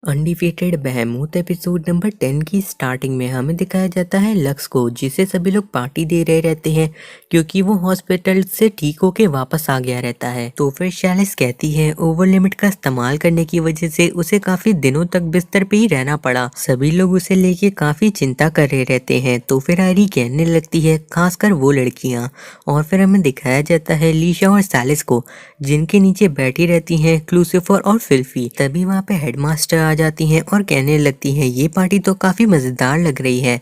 Undefeated बहमूत episode number 10 की starting में हमें दिखाया जाता है लक्स को, जिसे सभी लोग पार्टी दे रहे रहते हैं क्योंकि वो हॉस्पिटल से ठीक होके वापस आ गया रहता है। तो फिर शैलिस कहती है ओवर लिमिट का इस्तेमाल करने की वजह से उसे काफी दिनों तक बिस्तर पे ही रहना पड़ा। सभी लोग उसे लेके काफी चिंता कर रहे रहते हैं। तो फिर आयरी कहने लगती है, खासकर वो लड़कियां। और फिर हमें दिखाया जाता है लीशा और सैलिस को, जिनके नीचे बैठी रहती हैं क्लूसिफर और फिल्फी। तभी वहाँ पे हेडमास्टर आ जाती हैं और कहने लगती हैं, ये पार्टी तो काफी मजेदार लग रही है।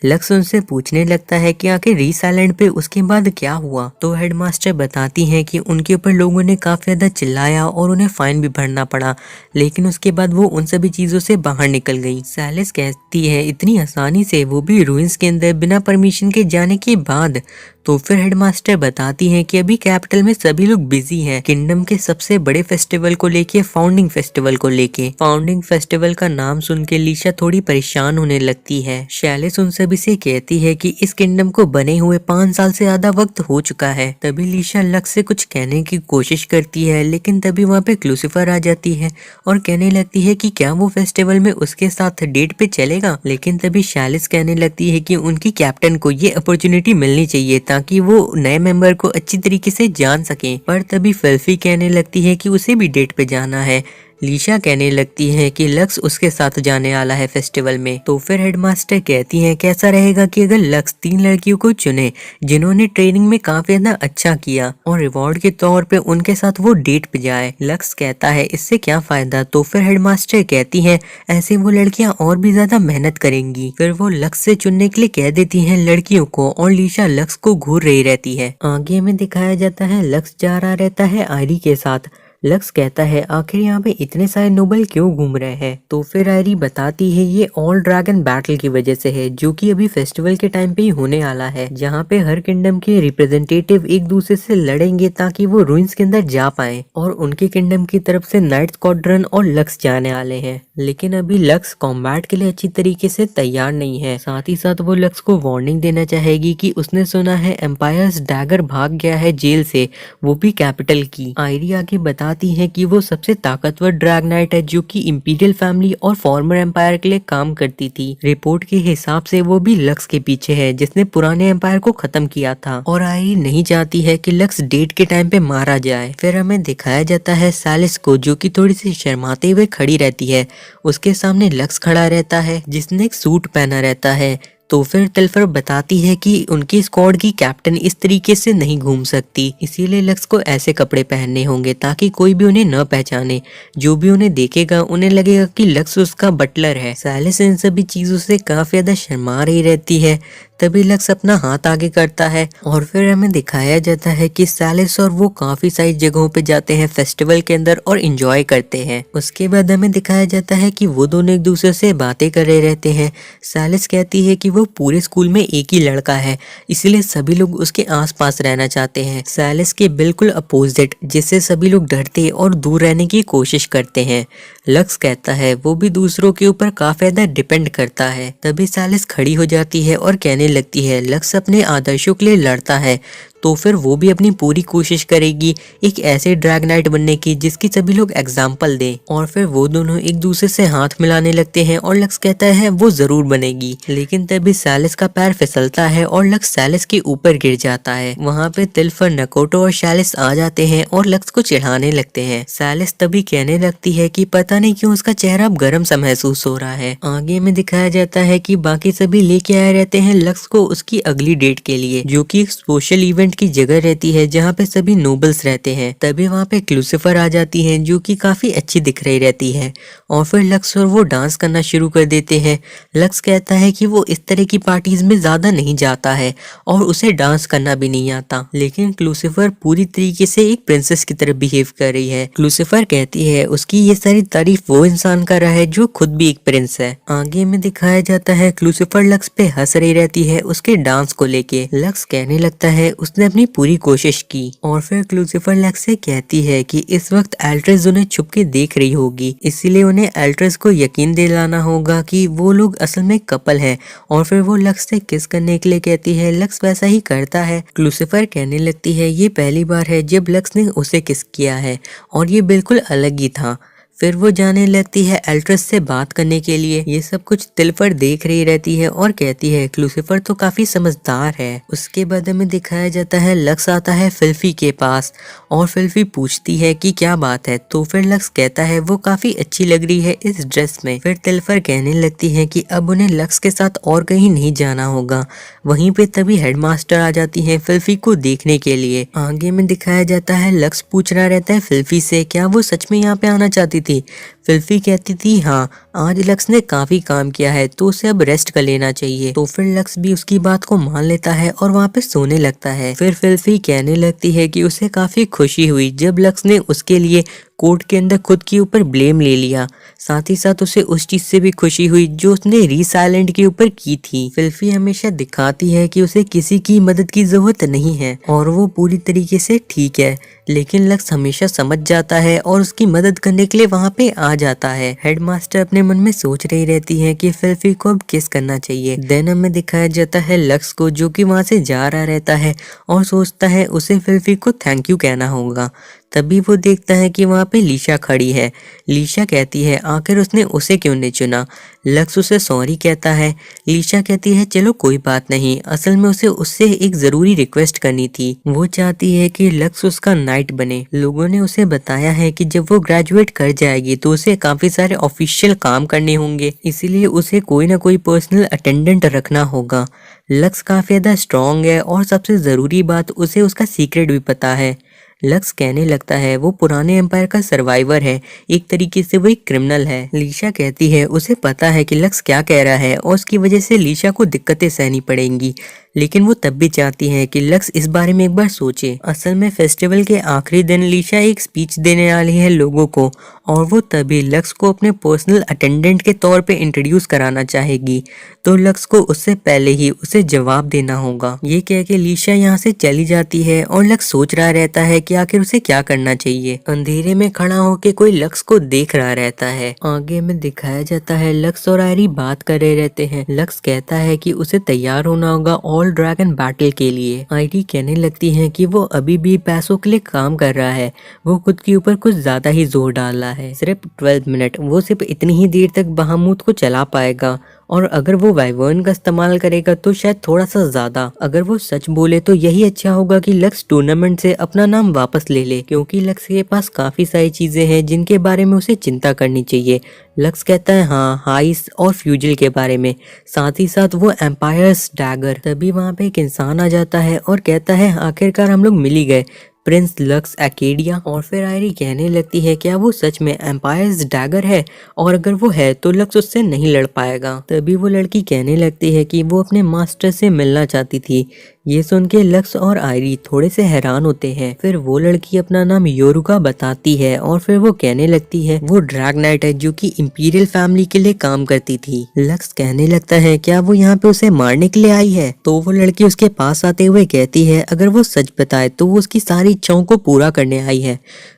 लक्स उनसे पूछने लगता है कि आखिर रीस आइलैंड पे उसके बाद क्या हुआ। तो हेडमास्टर बताती हैं कि उनके ऊपर लोगों ने काफी ज्यादा चिल्लाया और उन्हें फाइन भी भरना पड़ा, लेकिन उसके बाद वो उन सभी चीजों से बाहर निकल गई। सैलिस कहती है, इतनी आसानी से, वो भी रूइंस के अंदर बिना परमिशन के जाने के बाद। तो फिर हेडमास्टर बताती हैं कि अभी कैपिटल में सभी लोग बिजी हैं किंगडम के सबसे बड़े फेस्टिवल को लेके, फाउंडिंग फेस्टिवल को लेके। फाउंडिंग फेस्टिवल का नाम सुन के लीशा थोड़ी परेशान होने लगती है। शैलिस उन सभी से कहती है कि इस किंगडम को बने हुए 5 साल से ज्यादा वक्त हो चुका है। तभी लीशा लक्स से कुछ कहने की कोशिश करती है, लेकिन तभी वहाँ पे क्लूसिफर आ जाती है और कहने लगती है कि क्या वो फेस्टिवल में उसके साथ डेट पे चलेगा। लेकिन तभी शैलिस कहने लगती है कि उनकी कैप्टन को ये अपॉर्चुनिटी मिलनी चाहिए ताकि वो नए मेंबर को अच्छी तरीके से जान सकें। पर तभी फिल्फी कहने लगती है कि उसे भी डेट पे जाना है। लीशा कहने लगती है कि लक्स उसके साथ जाने वाला है फेस्टिवल में। तो फिर हेडमास्टर कहती हैं, कैसा रहेगा कि अगर लक्स 3 लड़कियों को चुने जिन्होंने ट्रेनिंग में काफी ज्यादा अच्छा किया और रिवॉर्ड के तौर पे उनके साथ वो डेट पे जाए। लक्स कहता है, इससे क्या फायदा। तो फिर हेडमास्टर कहती है, ऐसे वो लड़कियां और भी ज्यादा मेहनत करेंगी। फिर वो लक्स से चुनने के लिए कह देती हैं लड़कियों को और लीशा लक्स को घूर रही रहती है। आगे में दिखाया जाता है लक्स जा रहा रहता है आयरी के साथ। लक्स कहता है, आखिर यहाँ पे इतने सारे नोबल क्यों घूम रहे हैं। तो फिर आयरी बताती है, ये ऑल ड्रैगन बैटल की वजह से है, जो कि अभी फेस्टिवल के टाइम पे ही होने वाला है, जहाँ पे हर किंगडम के रिप्रेजेंटेटिव एक दूसरे से लड़ेंगे ताकि वो रूइंस के अंदर जा पाए। और उनके किंगडम की तरफ से नाइट स्क्वाड्रन और लक्स जाने वाले हैं। लेकिन अभी लक्स कॉम्बैट के लिए अच्छी तरीके से तैयार नहीं है। साथ ही साथ वो लक्स को वार्निंग देना चाहेगी कि उसने सुना है एम्पायर्स डैगर भाग गया है जेल से, वो भी कैपिटल की। आयरी आगे बताती है कि वो सबसे ताकतवर ड्रैग नाइट है जो कि इंपीरियल फैमिली और फॉर्मर एम्पायर के लिए काम करती थी। रिपोर्ट के हिसाब से वो भी लक्स के पीछे है, जिसने पुराने एम्पायर को खत्म किया था। और आयरी नहीं चाहती है कि लक्स डेट के टाइम पे मारा जाए। फिर हमें दिखाया जाता है सैलिस को, जो कि थोड़ी सी शर्माते हुए खड़ी रहती है। उसके सामने लक्स खड़ा रहता है जिसने एक सूट पहना रहता है। तो फिर तिल्फर बताती है कि उनकी स्क्वाड की कैप्टन इस तरीके से नहीं घूम सकती, इसीलिए लक्स को ऐसे कपड़े पहनने होंगे ताकि कोई भी उन्हें न पहचाने। जो भी उन्हें देखेगा उन्हें लगेगा कि लक्स उसका बटलर है। सैलिस इन सभी चीजों से काफी ज्यादा शर्मा रही रहती है। तभी लक्स अपना हाथ आगे करता है और फिर हमें दिखाया जाता है कि सैलिस और वो काफी सारी जगहों पे जाते हैं फेस्टिवल के अंदर और एंजॉय करते हैं। उसके बाद हमें दिखाया जाता है कि वो दोनों एक दूसरे से बातें कर रहे रहते हैं। सैलिस कहती है कि वो पूरे स्कूल में एक ही लड़का है, इसलिए सभी लोग उसके आसपास रहना चाहते हैं। सैलिस के बिल्कुल अपोजिट, जिससे सभी लोग डरते और दूर रहने की कोशिश करते हैं। लक्स कहता है वो भी दूसरों के ऊपर काफी ज्यादा डिपेंड करता है। तभी सैलिस खड़ी हो जाती है और कहने लगती है, लक्स अपने आदर्शों के लिए लड़ता है तो फिर वो भी अपनी पूरी कोशिश करेगी एक ऐसे ड्रैग नाइट बनने की जिसकी सभी लोग एग्जाम्पल दें। और फिर वो दोनों एक दूसरे से हाथ मिलाने लगते हैं और लक्स कहता है वो जरूर बनेगी। लेकिन तभी सैलिस का पैर फिसलता है और लक्स सैलिस के ऊपर गिर जाता है। वहाँ पे तिल्फर, नकोटो और सैलिस आ जाते हैं और लक्स को चिढ़ाने लगते हैं। सैलिस तभी कहने लगती है कि पता नहीं क्यों उसका चेहरा अब गर्म सा महसूस हो रहा है। आगे में दिखाया जाता है कि बाकी सभी लेके आए रहते हैं लक्स को उसकी अगली डेट के लिए, जो कि एक सोशल इवेंट की जगह रहती है जहाँ पे सभी नोबल्स रहते हैं। तभी वहाँ पे क्लूसिफर आ जाती है जो कि काफी अच्छी दिख रही रहती है और फिर लक्स और वो डांस करना शुरू कर देते हैं। लक्स कहता है कि वो इस तरह की पार्टीज में ज्यादा नहीं जाता है और उसे डांस करना भी नहीं आता, लेकिन क्लूसिफर पूरी तरीके से एक प्रिंसेस की तरह बिहेव कर रही है। क्लूसिफर कहती है उसकी ये सारी तारीफ वो इंसान कर रहा है जो खुद भी एक प्रिंस है। आगे में दिखाया जाता है क्लूसिफर लक्स पे हंस रही रहती है उसके डांस को लेके। लक्स कहने लगता है उसने अपनी पूरी कोशिश की और फिर क्लूसिफर लक्स से कहती है कि इस वक्त एल्ट्रेस उन्हें छुप के देख रही होगी, इसीलिए उन्हें एल्ट्रेस को यकीन दिलाना होगा कि वो लोग असल में कपल हैं। और फिर वो लक्स से किस करने के लिए कहती है। लक्स वैसा ही करता है। क्लूसिफर कहने लगती है ये पहली बार है जब लक्स ने उसे किस किया है और ये बिल्कुल अलग ही था। फिर वो जाने लगती है एल्ट्रस से बात करने के लिए। ये सब कुछ तिलफर देख रही रहती है और कहती है लूसीफर तो काफी समझदार है। उसके बाद हमें दिखाया जाता है लक्स आता है फिल्फी के पास और फिल्फी पूछती है कि क्या बात है। तो फिर लक्स कहता है वो काफी अच्छी लग रही है इस ड्रेस में। फिर तिलफर कहने लगती है कि अब उन्हें लक्स के साथ और कहीं नहीं जाना होगा। वहीं पे तभी हेडमास्टर आ जाती है फिल्फी को देखने के लिए। आगे में दिखाया जाता है लक्स पूछ रहा रहता है फिल्फी से क्या वो सच में यहाँ पे आना चाहती थी। फिल्फी कहती थी हाँ, आज लक्स ने काफी काम किया है तो उसे अब रेस्ट कर लेना चाहिए। तो फिर लक्स भी उसकी बात को मान लेता है और वहाँ पे सोने लगता है। फिर फिल्फी कहने लगती है कि उसे काफी खुशी हुई जब लक्स ने उसके लिए कोर्ट के अंदर खुद के ऊपर ब्लेम ले लिया। साथ ही साथ उसे उस चीज से भी खुशी हुई जो उसने रीस आइलैंड के ऊपर की थी। फिल्फी हमेशा दिखाती है कि उसे किसी की मदद की जरूरत नहीं है और वो पूरी तरीके से ठीक है, लेकिन लक्स हमेशा समझ जाता है और उसकी मदद करने के लिए वहाँ पे आ जाता है। हेडमास्टर अपने मन में सोच रही रहती है कि फिल्फी को अब किस करना चाहिए। देन हमें दिखाया जाता है लक्स को जो कि वहाँ से जा रहा रहता है और सोचता है उसे फिल्फी को थैंक यू कहना होगा। तभी वो देखता है कि वहाँ पे लीशा खड़ी है। लीशा कहती है आखिर उसने उसे क्यों नहीं चुना। लक्स उसे सॉरी कहता है। लीशा कहती है चलो कोई बात नहीं, असल में उसे उससे एक जरूरी रिक्वेस्ट करनी थी। वो चाहती है कि लक्स उसका नाइट बने। लोगों ने उसे बताया है कि जब वो ग्रेजुएट कर जाएगी तो उसे काफी सारे ऑफिशियल काम करने होंगे, इसीलिए उसे कोई ना कोई पर्सनल अटेंडेंट रखना होगा। लक्स काफी ज्यादा स्ट्रॉन्ग है और सबसे जरूरी बात उसे उसका सीक्रेट भी पता है। लक्स कहने लगता है वो पुराने एम्पायर का सर्वाइवर है, एक तरीके से वो एक क्रिमिनल है। लीशा कहती है उसे पता है कि लक्स क्या कह रहा है और उसकी वजह से लीशा को दिक्कतें सहनी पड़ेंगी, लेकिन वो तब भी चाहती है कि लक्स इस बारे में एक बार सोचे। असल में फेस्टिवल के आखिरी दिन लीशा एक स्पीच देने वाली है लोगों को और वो तभी लक्स को अपने पर्सनल अटेंडेंट के तौर पे इंट्रोड्यूस कराना चाहेगी। तो लक्स को उससे पहले ही उसे जवाब देना होगा। ये कह के लीशा यहाँ से चली जाती है और लक्स सोच रहा रहता है कि आखिर उसे क्या करना चाहिए। अंधेरे में खड़ा होकर कोई लक्स को देख रहा रहता है। आगे में दिखाया जाता है लक्स और आयरी बात कर रहे रहते हैं। लक्स कहता है कि उसे तैयार होना होगा ऑल ड्रैगन बैटल के लिए। आयरी कहने लगती है कि वो अभी भी पैसों के लिए काम कर रहा है, वो खुद के ऊपर कुछ ज्यादा ही जोर डाल रहा है। सिर्फ 12 मिनट, वो सिर्फ इतनी ही देर तक बहामूत को चला पाएगा और अगर वो वाइवर्न का इस्तेमाल करेगा तो शायद थोड़ा सा ज्यादा। अगर वो सच बोले तो यही अच्छा होगा कि लक्स टूर्नामेंट से अपना नाम वापस ले ले, क्योंकि लक्स के पास काफी सारी चीजें हैं जिनके बारे में उसे चिंता करनी चाहिए। लक्स कहता है हाँ, हाइस और फ्यूजल के बारे में, साथ ही साथ वो एम्पायर्स डैगर। तभी वहाँ पे एक इंसान आ जाता है और कहता है आखिरकार हम लोग मिल ही गए, प्रिंस लक्स एकेडिया। और फिर आयरी कहने लगती है क्या वो सच में एम्पायर्स डैगर है, और अगर वो है तो लक्स उससे नहीं लड़ पाएगा। तभी वो लड़की कहने लगती है कि वो अपने मास्टर से मिलना चाहती थी। ये सुन के लक्स और आयरी थोड़े से हैरान होते हैं। फिर वो लड़की अपना नाम योरुका बताती है और फिर वो कहने लगती है वो ड्रैग नाइट है जो कि इंपीरियल फैमिली के लिए काम करती थी। लक्स कहने लगता है क्या वो यहाँ पे उसे मारने के लिए आई है। तो वो लड़की उसके पास आते हुए कहती है अगर वो सच बताए तो वो उसकी सारी इच्छाओं को पूरा करने आई है।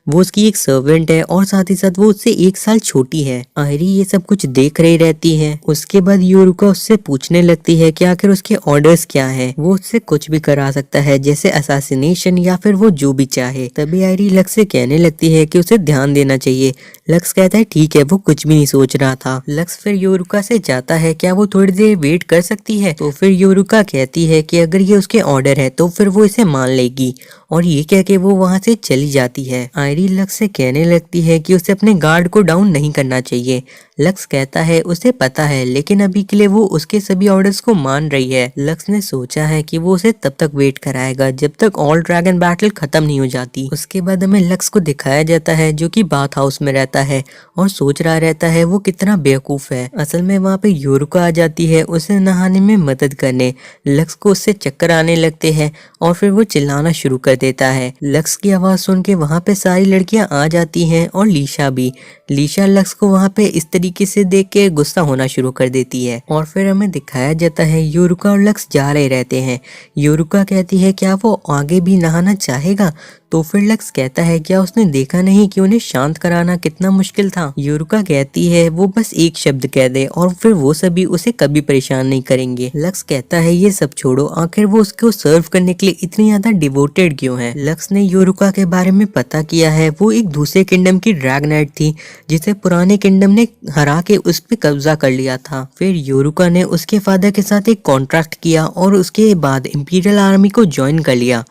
वो उसकी एक सर्वेंट है और साथ ही साथ वो उससे 1 साल छोटी है। आयरी ये सब कुछ देख रही रहती है। उसके बाद योरुका उससे पूछने लगती है कि आखिर उसके ऑर्डर्स क्या हैं। वो उससे कुछ भी करा सकता है, जैसे असैसिनेशन या फिर वो जो भी चाहे। तभी आयरी लक्स से कहने लगती है कि उसे ध्यान देना चाहिए। लक्स कहता है ठीक है, वो कुछ भी नहीं सोच रहा था। लक्स फिर योरुका से जाता है क्या वो थोड़ी देर वेट कर सकती है। तो फिर योरुका कहती है कि अगर ये उसके ऑर्डर है तो फिर वो इसे मान लेगी, और ये कह के वो वहां से चली जाती है। आयरी लक्स से कहने लगती है कि उसे अपने गार्ड को डाउन नहीं करना चाहिए। लक्स कहता है उसे पता है, लेकिन अभी के लिए वो उसके सभी ऑर्डर्स को मान रही है। लक्स ने सोचा है कि वो उसे तब तक वेट कराएगा जब तक ऑल ड्रैगन बैटल खत्म नहीं हो जाती। उसके बाद हमें लक्स को दिखाया जाता है जो कि बाथ हाउस में रहता है और सोच रहा रहता है वो कितना बेवकूफ है। असल में वहाँ पे योरुका आ जाती है उसे नहाने में मदद करने। लक्स को उससे चक्कर आने लगते हैं और फिर वो चिल्लाना शुरू कर देता है। लक्स की आवाज सुन के वहाँ पे सारी लड़कियां आ जाती हैं और लीशा भी। लीशा लक्स को वहाँ पे इस तरीके से देख के गुस्सा होना शुरू कर देती है। और फिर हमें दिखाया जाता है योरुका और लक्स जा रहे रहते हैं। योरुका कहती है क्या वो आगे भी नहाना चाहेगा। तो फिर लक्स कहता है क्या उसने देखा नहीं कि उन्हें शांत कराना कितना मुश्किल था। यूरुका कहती है वो बस एक शब्द कह दे और फिर वो सभी उसे कभी परेशान नहीं करेंगे। लक्स कहता है ये सब छोड़ो, आखिर वो उसको सर्व करने के लिए इतनी ज्यादा डिवोटेड क्यों है। लक्स ने यूरुका के बारे में पता किया है, वो एक दूसरे किंगडम की ड्रैगनाइट थी जिसे पुराने किंगडम ने हरा के उस पर कब्जा कर लिया था। फिर यूरुका ने उसके फादर के साथ एक कॉन्ट्रैक्ट किया और उसके बाद इंपीरियल आर्मी को ज्वाइन कर लिया।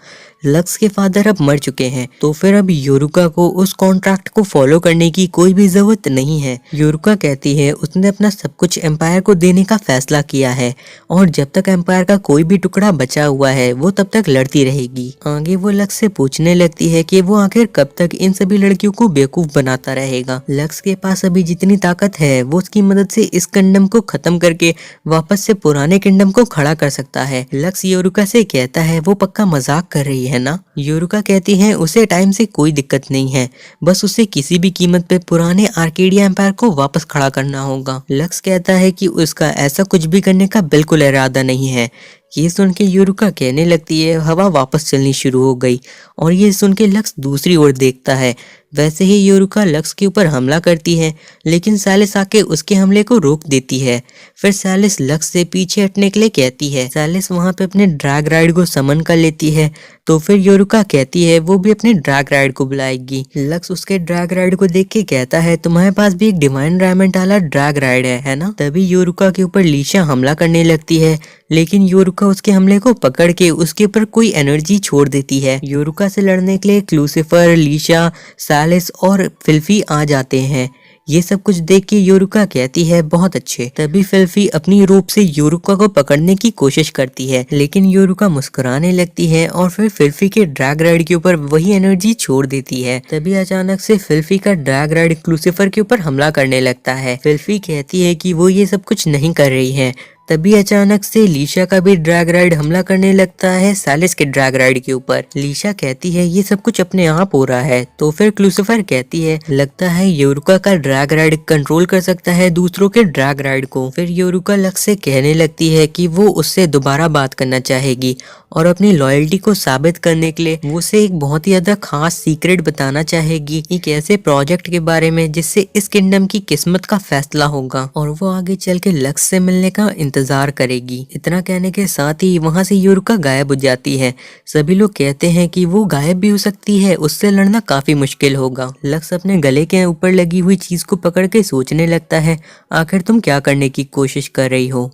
लक्स के फादर अब मर चुके हैं, तो फिर अब यूरुका को उस कॉन्ट्रैक्ट को फॉलो करने की कोई भी जरूरत नहीं है। यूरुका कहती है उसने अपना सब कुछ एम्पायर को देने का फैसला किया है और जब तक एम्पायर का कोई भी टुकड़ा बचा हुआ है वो तब तक लड़ती रहेगी। आगे वो लक्स से पूछने लगती है कि वो आखिर कब तक इन सभी लड़कियों को बेवकूफ बनाता रहेगा। लक्स के पास अभी जितनी ताकत है वो उसकी मदद से इस किंगडम को खत्म करके वापस से पुराने किंगडम को खड़ा कर सकता है। लक्स यूरुका से कहता है वो पक्का मजाक कर रही है ना। यूरुका कहती है उसे टाइम से कोई दिक्कत नहीं है, बस उसे किसी भी कीमत पे पुराने आर्केडिया एम्पायर को वापस खड़ा करना होगा। लक्स कहता है कि उसका ऐसा कुछ भी करने का बिल्कुल इरादा नहीं है। ये सुन के यूरुका कहने लगती है हवा वापस चलनी शुरू हो गई और ये सुन के लक्स दूसरी ओर देखता है। वैसे ही यूरुका लक्स के ऊपर हमला करती है लेकिन सैलिस आके उसके हमले को रोक देती है। फिर सैलिस लक्स से पीछे हटने के लिए कहती है। सैलिस वहां पे अपने ड्रैग राइड को समन कर लेती है, तो फिर यूरुका कहती है वो भी अपने ड्रैग राइड को बुलाएगी। लक्स उसके ड्रैग राइड को देख के कहता है तुम्हारे पास भी एक डिवाइन डायमंड वाला ड्रैग राइड है ना। तभी यूरुका के ऊपर लीशा हमला करने लगती है लेकिन यूरुका उसके हमले को पकड़ के उसके ऊपर कोई एनर्जी छोड़ देती है। यूरुका से लड़ने के लिए लूसीफर, लीशा, सैलिस और फिल्फी आ जाते हैं। ये सब कुछ देख के यूरुका कहती है बहुत अच्छे। तभी फिल्फी अपनी रूप से यूरुका को पकड़ने की कोशिश करती है लेकिन यूरुका मुस्कुराने लगती है और फिर फिल्फी के ड्रैग राइड के ऊपर वही एनर्जी छोड़ देती है। तभी अचानक से फिल्फी का ड्रैग राइड लूसीफर के ऊपर हमला करने लगता है। फिल्फी कहती है कि वो ये सब कुछ नहीं कर रही है। तभी अचानक से लीशा का भी ड्रैग राइड हमला करने लगता है सैलिस के ड्रैग राइड के ऊपर। लीशा कहती है ये सब कुछ अपने आप हो रहा है, तो फिर लूसीफर कहती है लगता है यूरुका का ड्रैग राइड कंट्रोल कर सकता है दूसरों के ड्रैग राइड को। फिर यूरुका लक्स से कहने लगती है कि वो उससे दोबारा बात करना चाहेगी और अपनी लॉयल्टी को साबित करने के लिए वो उसे एक बहुत ही ज्यादा खास सीक्रेट बताना चाहेगी, एक ऐसे प्रोजेक्ट के बारे में जिससे इस किंगडम की किस्मत का फैसला होगा और वो आगे चल के लक्स से मिलने का इंतजार करेगी। इतना कहने के साथ ही वहां से यूरुका गायब हो जाती है। सभी लोग कहते हैं कि वो गायब भी हो सकती है, उससे लड़ना काफी मुश्किल होगा। लक्स अपने गले के ऊपर लगी हुई चीज को पकड़ के सोचने लगता है आखिर तुम क्या करने की कोशिश कर रही हो।